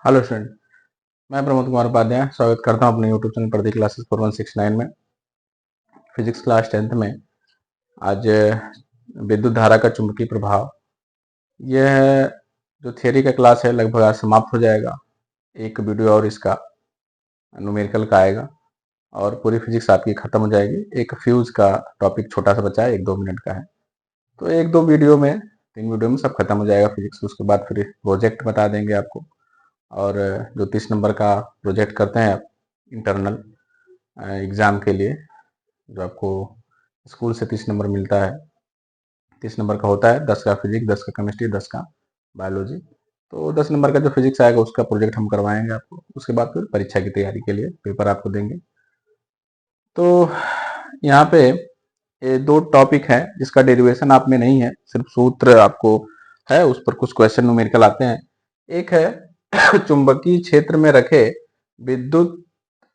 Hello student, मैं प्रमोद कुमार उपाध्याय स्वागत करता हूं अपने यूट्यूब चैनल प्रदीप क्लासेस 4169 में। फिजिक्स क्लास 10th में आज विद्युत धारा का चुंबकीय प्रभाव, यह जो थियरी का क्लास है लगभग आज समाप्त हो जाएगा। एक वीडियो और इसका न्यूमेरिकल का आएगा और पूरी फिजिक्स आपकी खत्म हो जाएगी। एक फ्यूज का टॉपिक छोटा सा बचा है, 1-2 मिनट का है, तो 1-2 वीडियो में 3 वीडियो में सब खत्म हो जाएगा फिजिक्स। उसके बाद फिर प्रोजेक्ट बता देंगे आपको, और जो 30 नंबर का प्रोजेक्ट करते हैं आप इंटरनल एग्ज़ाम के लिए, जो आपको स्कूल से 30 नंबर मिलता है, 30 नंबर का होता है। 10 का फिजिक्स, 10 का केमिस्ट्री, 10 का बायोलॉजी। तो 10 नंबर का जो फिजिक्स आएगा उसका प्रोजेक्ट हम करवाएंगे आपको। उसके बाद फिर परीक्षा की तैयारी के लिए पेपर आपको देंगे। तो यहाँ पे ये 2 टॉपिक है जिसका डेरिवेशन आप में नहीं है, सिर्फ सूत्र आपको है, उस पर कुछ क्वेश्चन न्यूमेरिकल आते हैं। एक है चुंबकीय क्षेत्र में रखे विद्युत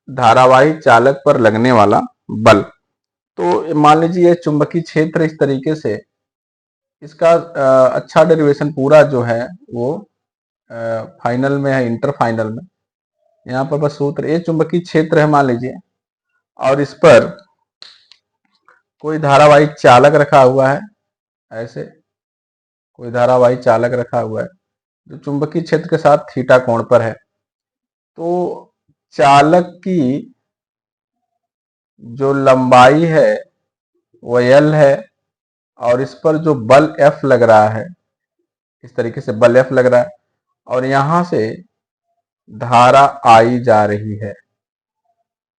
धारावाही चालक पर लगने वाला बल। तो मान लीजिए ये चुंबकीय क्षेत्र इस तरीके से, इसका अच्छा डेरिवेशन पूरा जो है वो फाइनल में है, इंटर फाइनल में। यहाँ पर बस सूत्र, ये चुंबकीय क्षेत्र है मान लीजिए, और इस पर कोई धारावाही चालक रखा हुआ है। ऐसे कोई धारावाही चालक रखा हुआ है जो चुंबकीय क्षेत्र के साथ थीटा कोण पर है। तो चालक की जो लंबाई है वो L है, और इस पर जो बल F लग रहा है, इस तरीके से बल F लग रहा है, और यहां से धारा आई जा रही है।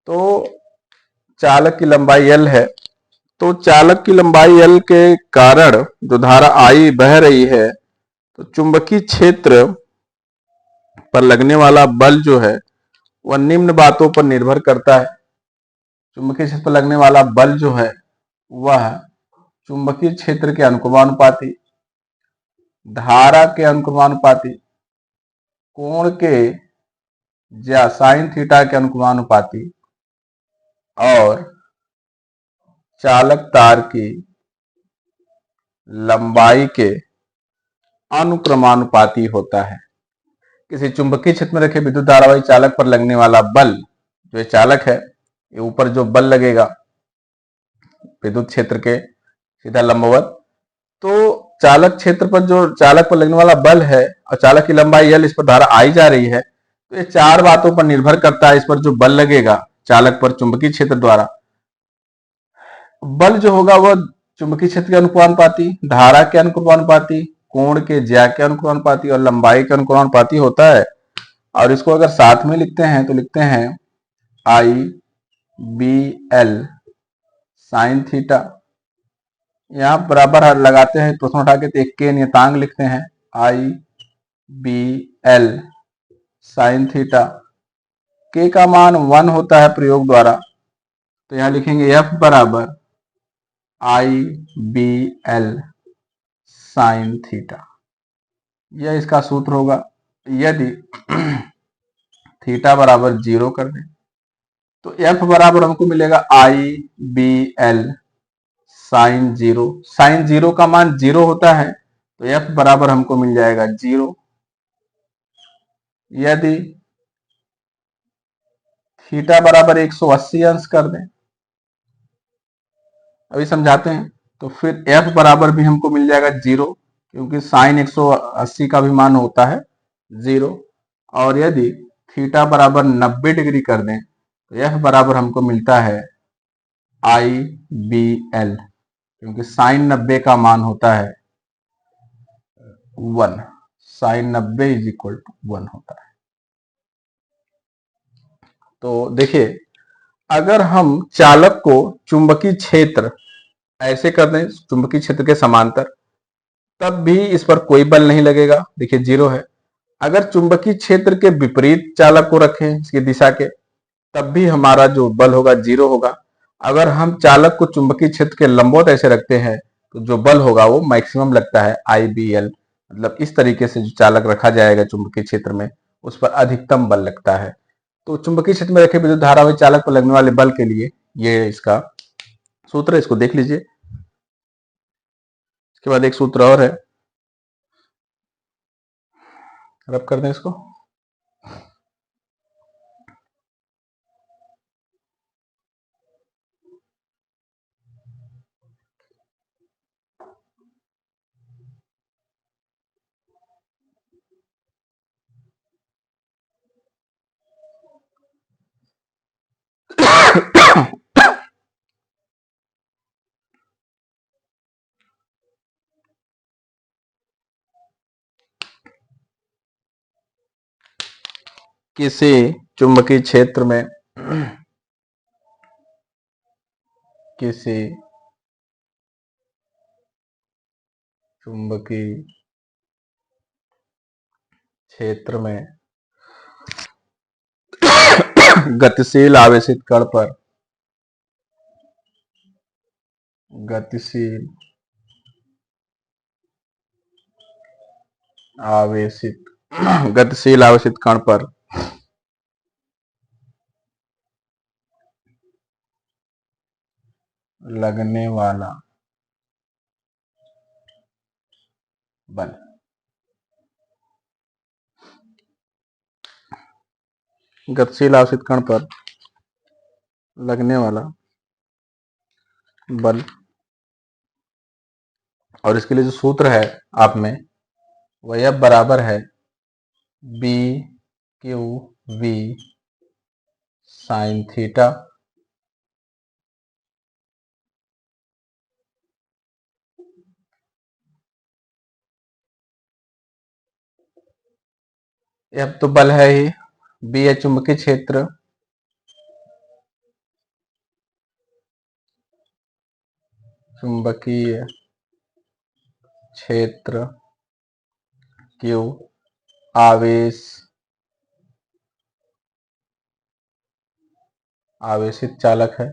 तो चालक की लंबाई L है, तो चालक की लंबाई L के कारण जो धारा आई बह रही है, तो चुंबकीय क्षेत्र पर लगने वाला बल जो है वह निम्न बातों पर निर्भर करता है। चुंबकीय क्षेत्र पर लगने वाला बल जो है वह चुंबकीय क्षेत्र के अनुक्रमानुपाती, धारा के अनुक्रमानुपाती, कोण के या साइन थीटा के अनुक्रमानुपाती, और चालक तार की लंबाई के अनुक्रमानुपाती होता है। किसी चुंबकीय क्षेत्र में रखे विद्युत धारावाही चालक पर लगने वाला बल, जो ये चालक है, ये ऊपर जो बल लगेगा विद्युत क्षेत्र के सीधा लंबवत, तो चालक क्षेत्र पर जो चालक पर लगने वाला बल है और चालक की लंबाई L, इस पर धारा आई जा रही है, तो ये 4 बातों पर निर्भर करता है। इस पर जो बल लगेगा चालक पर चुंबकीय क्षेत्र द्वारा, बल जो होगा वह चुंबकीय क्षेत्र के अनुक्रमानुपाती, धारा के अनुक्रमानुपाती, कोण के ज्या के अनुक्रमानुपाती और लंबाई के अनुक्रमानुपाती होता है। और इसको अगर साथ में लिखते हैं तो लिखते हैं IBL साइन थीटा। यहाँ बराबर लगाते हैं, प्रश्न उठा के, तो एक के नियतांक लिखते हैं IBL साइन थीटा। के का मान 1 होता है प्रयोग द्वारा, तो यहां लिखेंगे F बराबर IBL साइन थीटा। यह इसका सूत्र होगा। यदि थीटा बराबर 0 कर दें तो F बराबर हमको मिलेगा IBL साइन 0। साइन 0 का मान 0 होता है, तो F बराबर हमको मिल जाएगा 0। यदि थीटा बराबर 180 अंश कर दें, अभी समझाते हैं, तो फिर F बराबर भी हमको मिल जाएगा 0, क्योंकि साइन 180 का भी मान होता है 0। और यदि थीटा बराबर 90 डिग्री कर दें तो F बराबर हमको मिलता है IBL, क्योंकि साइन 90 का मान होता है 1। साइन 90 इज इक्वल टू 1 होता है। तो देखिए, अगर हम चालक को चुंबकीय क्षेत्र ऐसे कर दें, चुंबकीय क्षेत्र के समांतर, तब भी इस पर कोई बल नहीं लगेगा, देखिए 0 है। अगर चुंबकीय क्षेत्र के विपरीत चालक को रखें, इसकी दिशा के, तब भी हमारा जो बल होगा 0 होगा। अगर हम चालक को चुंबकीय क्षेत्र के लंबवत ऐसे रखते हैं तो जो बल होगा वो मैक्सिमम लगता है IBL, मतलब इस तरीके से जो चालक रखा जाएगा चुंबकीय क्षेत्र में उस पर अधिकतम बल लगता है। तो चुंबकीय क्षेत्र में रखे विद्युत धारावाही चालक पर लगने वाले बल के लिए ये इसका सूत्र है, इसको देख लीजिए। इसके बाद एक सूत्र और है, रब कर दें इसको। किसी चुंबकीय क्षेत्र में किसी चुंबकीय क्षेत्र में गतिशील आवेशित कण पर गतिशील आवेशित कण पर लगने वाला बल। गतिशील आवेशित कण पर लगने वाला बल, और इसके लिए जो सूत्र है आप में वह F बराबर है B q v sine theta F तो बल है ही, बी है चुंबकीय क्षेत्र, चुंबकीय क्षेत्र, क्यू आवेशित चालक है,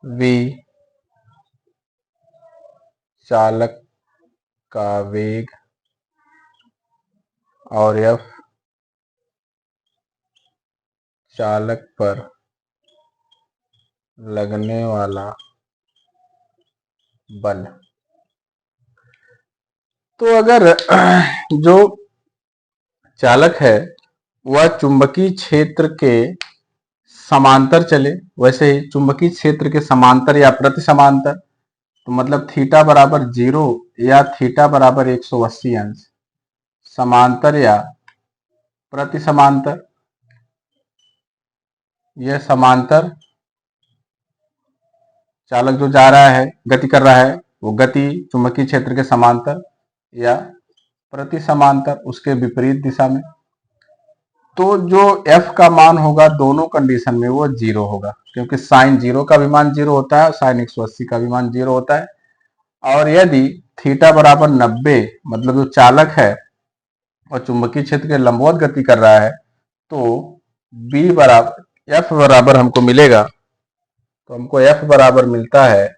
वी चालक का वेग, और F चालक पर लगने वाला बल। तो अगर जो चालक है वह चुंबकीय क्षेत्र के समांतर चले, वैसे ही चुंबकीय क्षेत्र के समांतर या प्रति समांतर, तो मतलब थीटा बराबर 0 या थीटा बराबर 180 अंश, समांतर या प्रति समांतर, यह समांतर चालक जो जा रहा है, गति कर रहा है, वो गति चुंबकीय क्षेत्र के समांतर या प्रति समांतर, उसके विपरीत दिशा में। तो जो F का मान होगा दोनों कंडीशन में वो 0 होगा, क्योंकि साइन 0 का भी मान 0 होता है और साइन 180 का भी मान 0 होता है। और यदि थीटा बराबर 90, मतलब जो चालक है और चुंबकीय क्षेत्र के लंबवत गति कर रहा है, तो B बराबर F बराबर हमको मिलेगा, तो हमको F बराबर मिलता है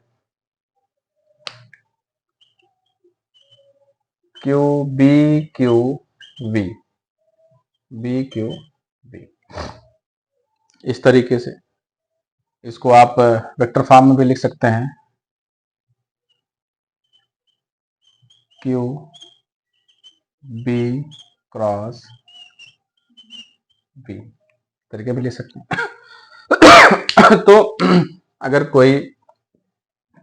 q B q v, B q v. इस तरीके से इसको आप वेक्टर फॉर्म में भी लिख सकते हैं, क्यू बी क्रॉस बी, तरीके भी लिख सकते हैं। तो अगर कोई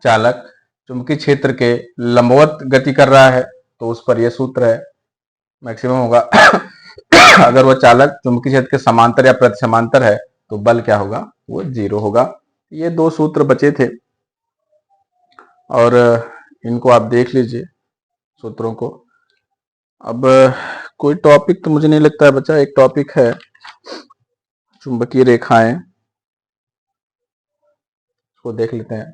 चालक चुंबकीय क्षेत्र के लंबवत गति कर रहा है तो उस पर यह सूत्र है, मैक्सिमम होगा। अगर वह चालक चुंबकीय क्षेत्र के समांतर या प्रति समांतर है तो बल क्या होगा, वो 0 होगा। ये दो सूत्र बचे थे और इनको आप देख लीजिए सूत्रों को। अब कोई टॉपिक तो मुझे नहीं लगता है बचा, एक टॉपिक है चुंबकीय रेखाएं, उसको देख लेते हैं।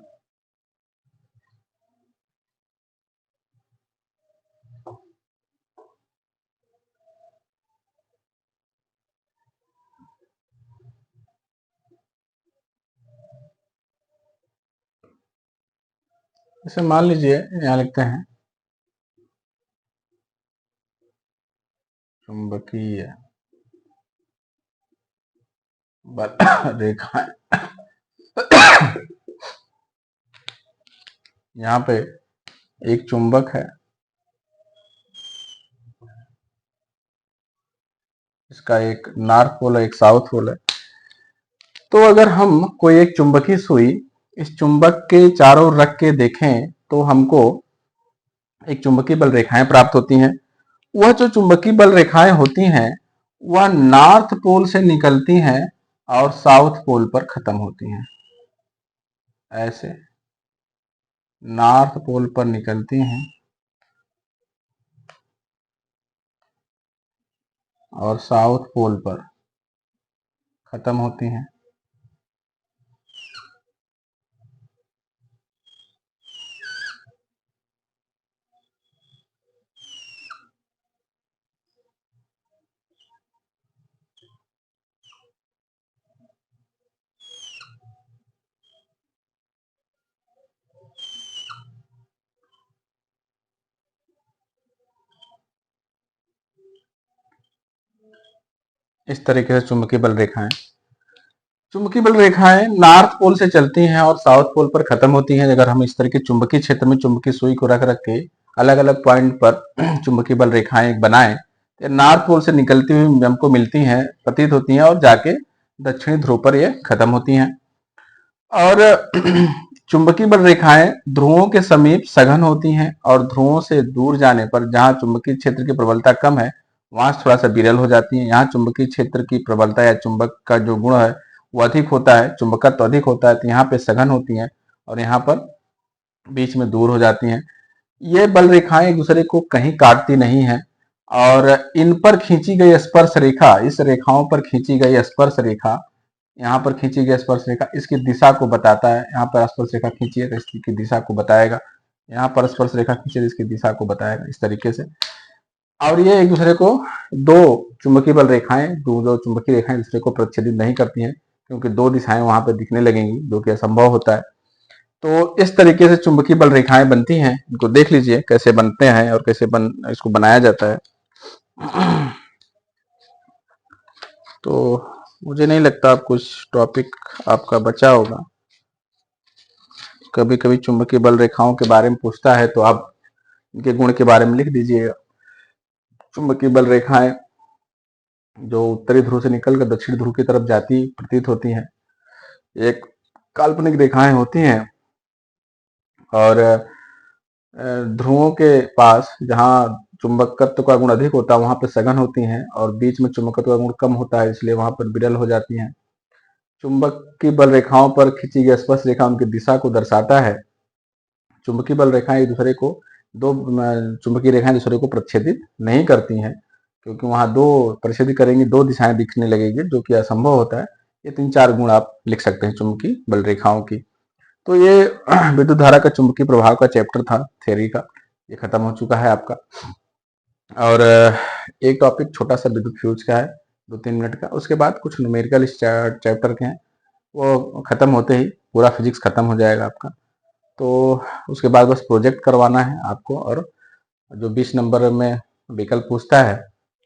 इसे मान लीजिए यहां लिखते हैं चुंबकीय बल रेखाएं। यहाँ पे एक चुंबक है, इसका एक नॉर्थ पोल है, एक साउथ पोल है। तो अगर हम कोई एक चुंबकीय सुई इस चुंबक के चारों ओर रख के देखें तो हमको एक चुंबकीय बल रेखाएं प्राप्त होती हैं। वह जो चुंबकीय बल रेखाएं होती हैं वह नॉर्थ पोल से निकलती हैं और साउथ पोल पर खत्म होती हैं। ऐसे नॉर्थ पोल पर निकलती हैं और साउथ पोल पर खत्म होती हैं। इस तरीके से चुंबकीय बल रेखाएं नॉर्थ पोल से चलती हैं और साउथ पोल पर खत्म होती हैं। अगर हम इस तरह के चुंबकीय क्षेत्र में चुंबकीय सुई को रख रख के अलग अलग पॉइंट पर चुंबकीय बल रेखाएं बनाएं तो नॉर्थ पोल से निकलती हुई हमको मिलती हैं, प्रतीत होती हैं और जाके दक्षिणी ध्रुव पर ये खत्म होती हैं। और चुंबकीय बल रेखाएं ध्रुवों के समीप सघन होती हैं और ध्रुवों से दूर जाने पर जहां चुंबकीय क्षेत्र की प्रबलता कम है वहां थोड़ा सा विरल हो जाती है। यहाँ चुंबकीय क्षेत्र की प्रबलता या चुंबक का जो गुण है वो अधिक होता है, चुंबकत्व तो अधिक होता है, तो यहाँ पे सघन होती हैं और यहाँ पर बीच में दूर हो जाती हैं। ये बल रेखाएं एक दूसरे को कहीं काटती नहीं है और इन पर खींची गई स्पर्श रेखा, इस रेखाओं पर खींची गई स्पर्श रेखा, यहाँ पर खींची गई स्पर्श रेखा इसकी दिशा को बताता है। यहाँ पर स्पर्श रेखा खींची है तो इसकी दिशा को बताएगा, यहाँ पर स्पर्श रेखा खींची है तो इसकी दिशा को बताएगा, इस तरीके से। और ये एक दूसरे को दो चुंबकीय बल रेखाएं दो चुंबकीय रेखाएं एक दूसरे को प्रच्छेदित नहीं करती हैं क्योंकि दो दिशाएं वहां पर दिखने लगेंगी, जो कि असंभव होता है। तो इस तरीके से चुंबकीय बल रेखाएं बनती हैं। इनको देख लीजिए कैसे बनते हैं और कैसे इसको बनाया जाता है। तो मुझे नहीं लगता आप कुछ टॉपिक आपका बचा होगा। कभी कभी चुंबकीय बल रेखाओं के बारे में पूछता है तो आप इनके गुण के बारे में लिख दीजिएगा। चुंबकीय बल रेखाएं जो उत्तरी ध्रुव से निकलकर दक्षिण ध्रुव की तरफ जाती प्रतीत होती हैं, एक काल्पनिक रेखाएं होती हैं और ध्रुवों के पास जहां चुंबकत्व का गुण अधिक होता है वहां पर सघन होती हैं और बीच में चुंबकत्व का गुण कम होता है, इसलिए वहां पर विरल हो जाती हैं। चुंबक की बल रेखाओं पर खींची गई स्पर्श रेखा उनकी दिशा को दर्शाता है। चुंबकीय बल रेखाएं एक दूसरे को दो चुंबकीय रेखाएं दूसरे को प्रच्छेदित नहीं करती हैं क्योंकि वहां दो प्रच्छेदित करेंगी, दो दिशाएं दिखने लगेगी, जो कि असंभव होता है। ये 3-4 गुण आप लिख सकते हैं चुंबकीय बल रेखाओं की। तो ये विद्युत धारा का चुंबकीय प्रभाव का चैप्टर था थ्योरी का, ये खत्म हो चुका है आपका। और एक टॉपिक छोटा सा विद्युत फ्यूज का है 2-3 मिनट का, उसके बाद कुछ न्यूमेरिकल इस चैप्टर के हैं, वो खत्म होते ही पूरा फिजिक्स खत्म हो जाएगा आपका। तो उसके बाद बस प्रोजेक्ट करवाना है आपको और जो 20 नंबर में विकल्प पूछता है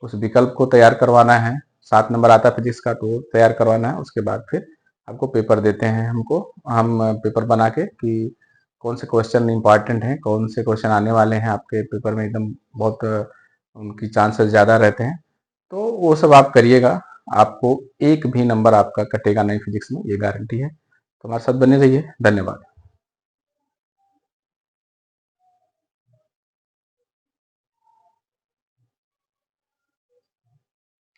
उस विकल्प को तैयार करवाना है। 7 नंबर आता है फिजिक्स का तो वो तैयार करवाना है। उसके बाद फिर आपको पेपर देते हैं हम पेपर बना के कि कौन से क्वेश्चन इंपॉर्टेंट हैं, कौन से क्वेश्चन आने वाले हैं आपके पेपर में, एकदम बहुत उनकी चांसेस ज़्यादा रहते हैं। तो वो सब आप करिएगा, आपको एक भी नंबर आपका कटेगा नहीं फिजिक्स में, ये गारंटी है। तो हमारे साथ बने रहिए। धन्यवाद।